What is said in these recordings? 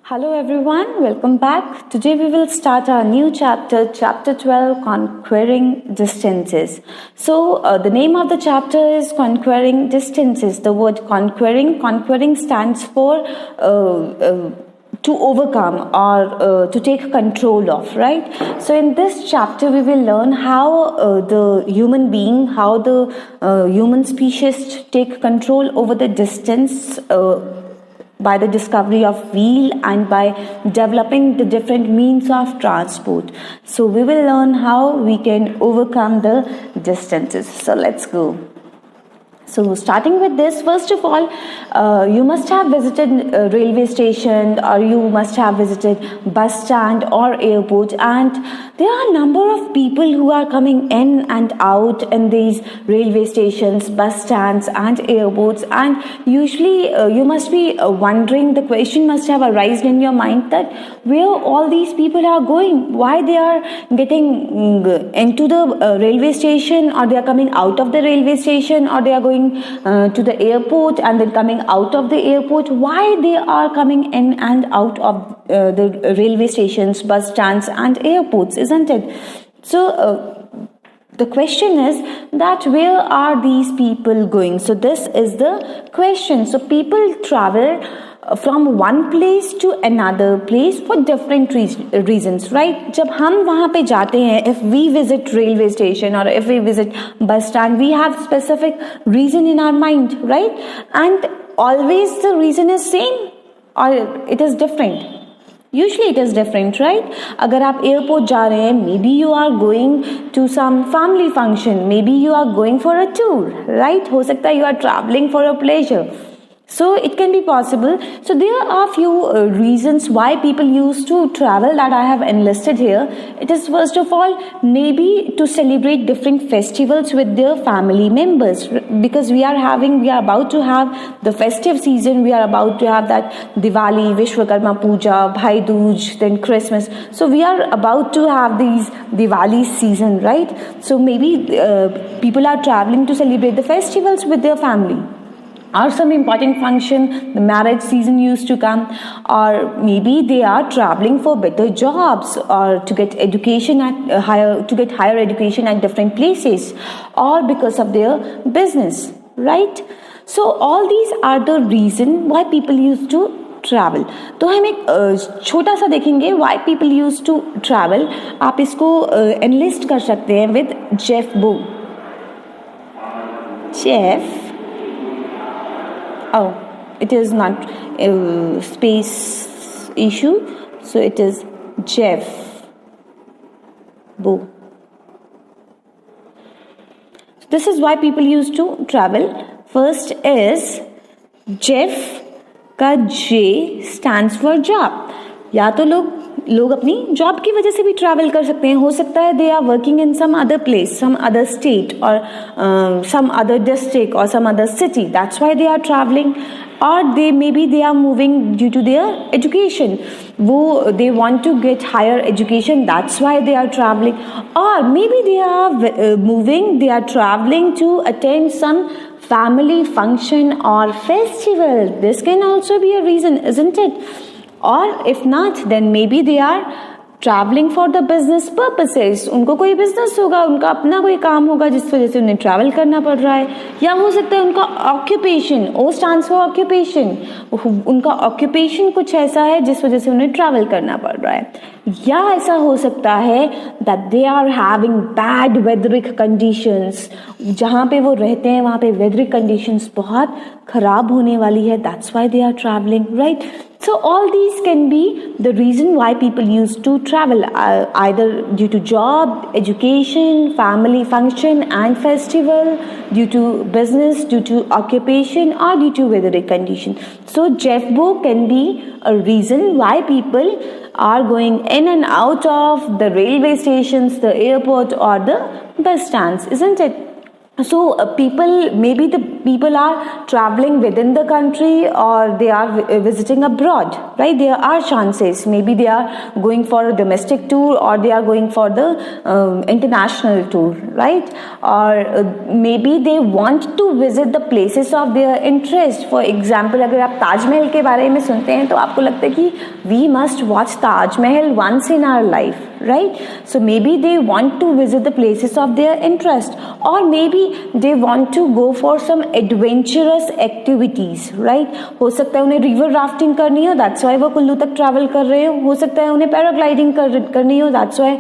Hello everyone, welcome back. Today we will start our new chapter, chapter 12, Conquering Distances. So the name of the chapter is Conquering Distances. The word conquering stands for to overcome or to take control of, right? So in this chapter we will learn how the human being, how the human species take control over the distance by the discovery of wheel and by developing the different means of transport. So we will learn how we can overcome the distances. So let's go. So starting with this, first of all, you must have visited a railway station, or you must have visited bus stand or airport, and there are a number of people who are coming in and out in these railway stations, bus stands and airports, and usually you must be wondering, the question must have arisen in your mind that where all these people are going, why they are getting into the railway station, or they are coming out of the railway station, or they are going to the airport and then coming out of the airport. Why they are coming in and out of the railway stations, bus stands and airports, isn't it? So the question is that where are these people going? So this is the question. So people travel from one place to another place for different reasons, right? जब हम वहाँ पे जाते हैं, if we visit railway station or if we visit bus stand, we have specific reason in our mind, right? And always the reason is same or it is different. Usually it is different, right? अगर आप airport जा रहे हैं, maybe you are going to some family function, maybe you are going for a tour, right? हो सकता है you are traveling for a pleasure. So it can be possible. So there are few reasons why people used to travel that I have enlisted here. It is first of all maybe to celebrate different festivals with their family members, because we are about to have the festive season. We are about to have that Diwali, Vishwakarma Puja, Bhai Dooj, then Christmas. So we are about to have these Diwali season, right? So maybe people are traveling to celebrate the festivals with their family. Or some important function, the marriage season used to come, or maybe they are traveling for better jobs or to get education at higher education at different places, or because of their business, right? So all these are the reason why people used to travel. तो हम एक छोटा सा देखेंगे why people use to travel. आप इसको enlist कर सकते हैं विद जेफ बो. Jeff, oh, it is not a space issue, so it is Jeff Bo. So this is why people used to travel. First is Jeff का J stands for job. या तो लोग अपनी job की वजह से भी ट्रैवल कर सकते हैं. हो सकता है they are working in some other place, some other state और सम अदर डिस्ट्रिक्ट और some other city. That's why they are travelling. और they are moving due to their education. They want to get higher education. That's why they are traveling. Or maybe they are they are traveling to attend some family function or festival. This can also be a reason, isn't it? Or if not, then maybe they are traveling for the business purposes. उनको कोई business होगा, उनका अपना कोई काम होगा जिस वजह से उन्हें travel करना पड़ रहा है. या हो सकता है उनका occupation, O stands for occupation, उनका occupation कुछ ऐसा है जिस वजह से उन्हें travel करना पड़ रहा है. या ऐसा हो सकता है that they are having bad weatheric conditions. जहाँ पे वो रहते हैं वहाँ पे weatheric conditions बहुत खराब होने वाली है. That's why they are traveling, right? So all these can be the reason why people used to travel, either due to job, education, family function and festival, due to business, due to occupation, or due to weatheric condition. So Jeff Bo can be a reason why people are going in and out of the railway stations, the airport or the bus stands, isn't it? So maybe the people are traveling within the country or they are visiting abroad, right? There are chances, maybe they are going for a domestic tour or they are going for the international tour, right? Or maybe they want to visit the places of their interest. For example, अगर आप ताजमहल के बारे में सुनते हैं तो आपको लगता है कि we must watch Taj Mahal once in our life, right? So maybe they want to visit the places of their interest, or maybe they want to go for some adventurous activities, right? हो सकता है उन्हें river rafting करनी हो, that's why वो कुल्लू तक travel कर रहे हो सकता है उन्हें पैराग्लाइडिंग करनी हो, that's why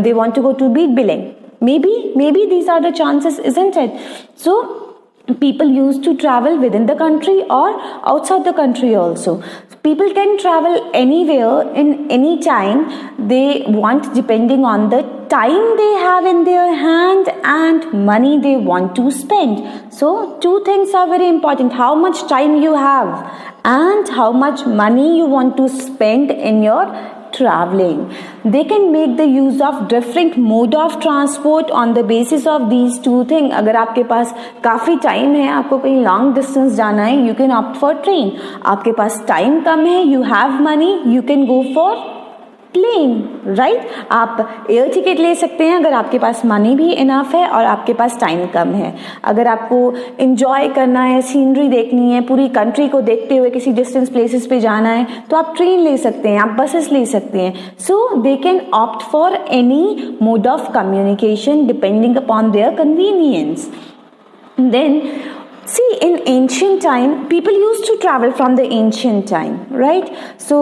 they want to go to Beach Billing. Maybe these are the chances, isn't it? So people used to travel within the country or outside the country also. People can travel anywhere in any time they want, depending on the time they have in their hand and money they want to spend. So two things are very important: how much time you have and how much money you want to spend in your traveling. They can make the use of different mode of transport on the basis of these two things. अगर आपके पास काफ़ी time है, आपको कहीं long distance जाना है, you can opt for train. आपके पास time कम है, you have money, you can go for plane, right? आप एयर टिकट ले सकते हैं अगर आपके पास मनी भी इनफ है और आपके पास टाइम कम है. अगर आपको एंजॉय करना है, सीनरी देखनी है, पूरी कंट्री को देखते हुए किसी डिस्टेंस प्लेसेस पे जाना है, तो आप ट्रेन ले सकते हैं, आप बसेस ले सकते हैं. So they can opt for any mode of communication depending upon their convenience. Then see, in ancient time, people used to travel from the ancient time, right? So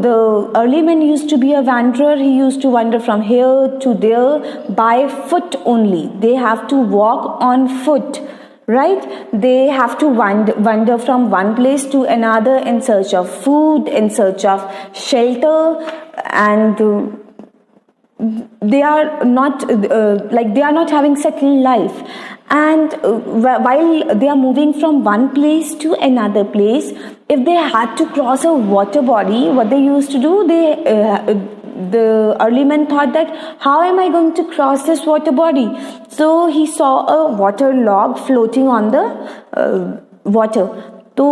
the early man used to be a wanderer. He used to wander from here to there by foot only. They have to walk on foot, right? They have to wander from one place to another in search of food, in search of shelter, and they are not they are not having settled life. And while they are moving from one place to another place, if they had to cross a water body, what they used to do, the early man thought that, how am I going to cross this water body? So he saw a water log floating on the water. तो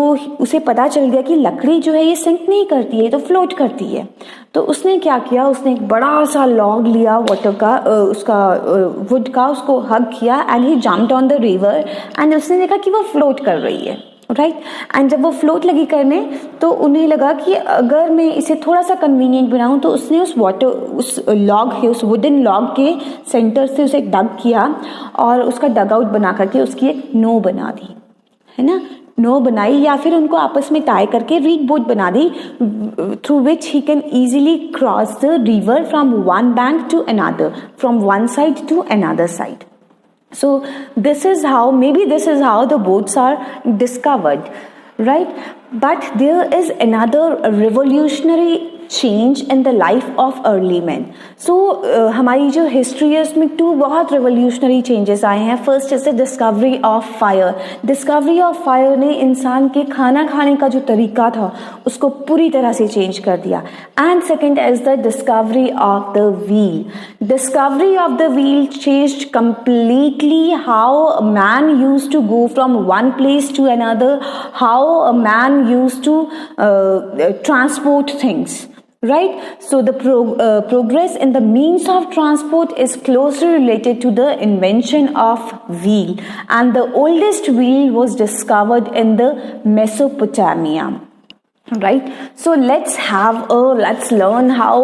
उसे पता चल गया कि लकड़ी जो है ये सिंक नहीं करती है, तो फ्लोट करती है. तो उसने क्या किया, उसने एक बड़ा सा लॉग लिया वाटर का, उसका वुड का, उसको हग किया and he jumped on the river and उसने देखा कि वो फ्लोट कर रही है, राइट? एंड जब वो फ्लोट लगी करने तो उन्हें लगा कि अगर मैं इसे थोड़ा सा कन्वीनियंट बनाऊं, तो उसने उस लॉग के, उस वुडन लॉग के सेंटर से उसे डग किया और उसका डग आउट बना करके उसकी एक नो बना दी, है ना? नो बनाई, या फिर उनको आपस में टाई करके रीड बोट बना दी, through which he can easily cross the river from one bank to another, from one side to another side. So this is how the boats are discovered, right? But there is another revolutionary change in the life of early men. So हमारी जो history है उसमें to बहुत revolutionary changes आए हैं. First is the discovery of fire. Discovery of fire ने इंसान के खाना खाने का जो तरीका था उसको पूरी तरह से चेंज कर दिया. And second is the discovery of the wheel. Discovery of the wheel changed completely how a man used to go from one place to another, how a man used to transport things, right? So the progress in the means of transport is closely related to the invention of wheel, and the oldest wheel was discovered in the Mesopotamia, right? So let's learn how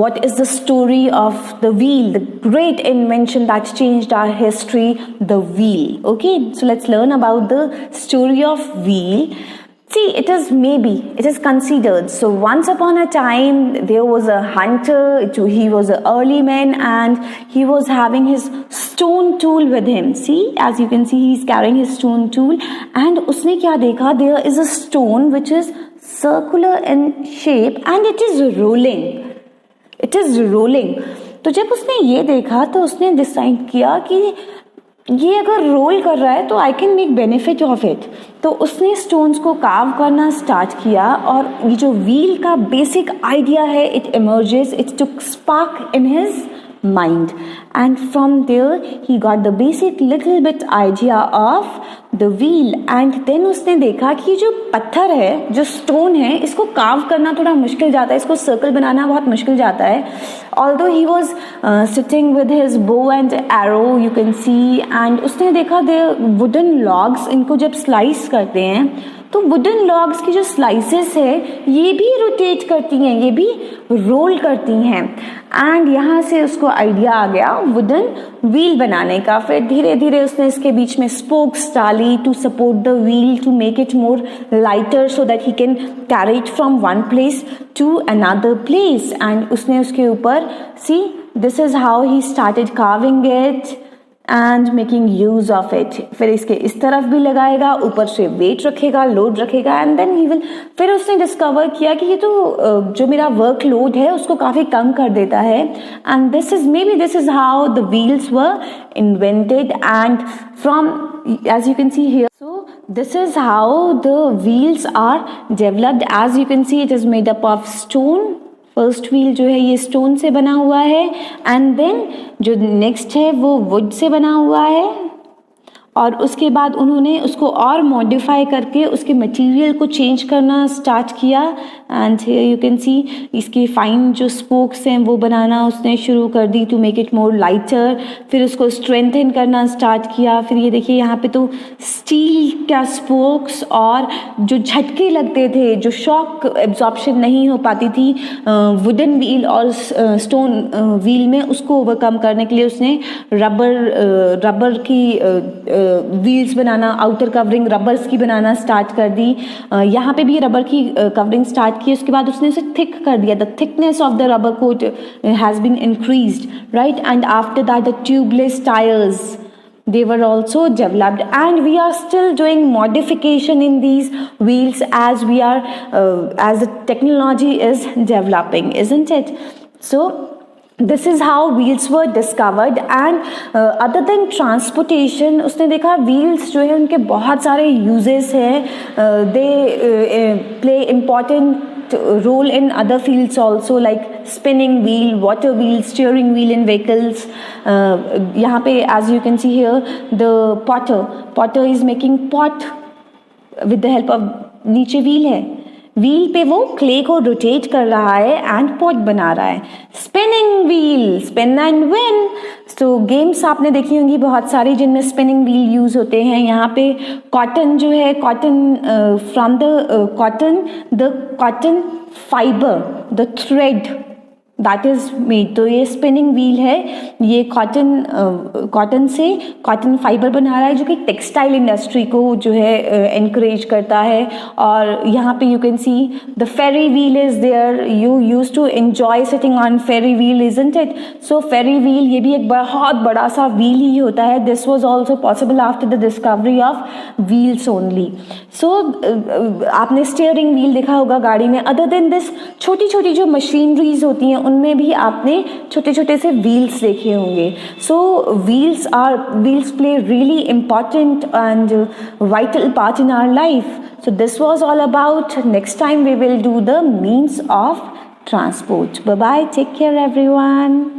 what is the story of the wheel, the great invention that changed our history, the wheel. Okay, so let's learn about the story of wheel. See, it is considered. So once upon a time, there was a hunter. He was an early man, and he was having his stone tool with him. See, as you can see, he's carrying his stone tool. And उसने क्या देखा? There is a stone which is circular in shape, and it is rolling. It is rolling. तो जब उसने ये देखा, तो उसने डिसाइड किया कि ये अगर रोल कर रहा है तो I can make benefit of it. तो उसने स्टोन्स को कार्व करना स्टार्ट किया, और ये जो व्हील का बेसिक आइडिया है, it emerges, it took spark in his mind. And from there he got the basic little bit idea of the wheel. And then उसने देखा कि जो पत्थर है, जो स्टोन है, इसको कार्व करना थोड़ा मुश्किल जाता है, इसको सर्कल बनाना बहुत मुश्किल जाता है. Although he was sitting with his bow and arrow, you can see, and उसने देखा the wooden logs, इनको जब स्लाइस करते हैं तो वुडन लॉग्स की जो स्लाइसेस है ये भी रोटेट करती हैं, ये भी रोल करती हैं. एंड यहाँ से उसको आइडिया आ गया वुडन व्हील बनाने का. फिर धीरे धीरे उसने इसके बीच में स्पोक्स डाली to support the wheel, to make it more lighter so that he can carry it from one place to another place. And उसने उसके ऊपर see this is how he started carving it and making use of it. फिर इसके इस तरफ भी लगाएगा, ऊपर से वेट रखेगा, लोड रखेगा, एंड देन ही विल. फिर उसने डिस्कवर किया कि ये तो जो मेरा वर्क लोड है उसको काफी कम कर देता है. And this is how the wheels were invented. And from as you can see here, so this is how the wheels are developed. As you can see, it is made up of stone. First wheel जो है ये stone से बना हुआ है, and then जो next है वो वुड से बना हुआ है. और उसके बाद उन्होंने उसको और मॉडिफाई करके उसके मटेरियल को चेंज करना स्टार्ट किया. एंड यू कैन सी इसके फाइन जो स्पोक्स हैं वो बनाना उसने शुरू कर दी to make it more lighter. फिर उसको स्ट्रेंथन करना स्टार्ट किया. फिर ये देखिए यहाँ पे तो स्टील का स्पोक्स, और जो झटके लगते थे, जो शॉक एब्जॉर्प्शन नहीं हो पाती थी वुडन व्हील और स्टोन व्हील में, उसको ओवरकम करने के लिए उसने रबर की व्हील्स बनाना, आउटर कवरिंग रबर्स की बनाना स्टार्ट कर दी. यहाँ पे भी रबर की कवरिंग स्टार्ट की. उसके बाद उसने उसे थिक कर दिया. The thickness of the rubber coat has been increased, right. And after that the tubeless tyres, they were also developed, and we are still doing modification in these wheels as the technology is developing, isn't it? So this is how wheels were discovered. And other than transportation, उसने देखा wheels जो है उनके बहुत सारे uses हैं. They play important role in other fields also, like spinning wheel, water wheel, steering wheel in vehicles. यहाँ पे as you can see here, the potter is making pot with the help of, नीचे wheel है, wheel पे वो clay को rotate कर रहा है एंड पॉट बना रहा है. Spinning wheel, spin and win. तो गेम्स आपने देखी होंगी बहुत सारी जिनमें स्पिनिंग व्हील यूज होते हैं. यहाँ पे कॉटन जो है, cotton from the cotton fibre, the thread that is made. तो ये स्पिनिंग व्हील है, ये कॉटन से कॉटन फाइबर बना रहा है जो कि टेक्सटाइल इंडस्ट्री को जो है एनकरेज करता है. और यहाँ पे you can see the Ferris wheel is there. You use to enjoy sitting on Ferris wheel, isn't it? So Ferris wheel ये भी एक बहुत बड़ा सा व्हील ही होता है. This was also possible after the discovery of wheels only. So आपने स्टीयरिंग व्हील देखा होगा गाड़ी में. अदर देन दिस छोटी छोटी जो मशीनरीज होती हैं उनमें भी आपने छोटे छोटे से व्हील्स देखे होंगे. So wheels play really important and vital part in our life. So this was all about. Next time we will do the means of transport. Bye bye. Take care everyone.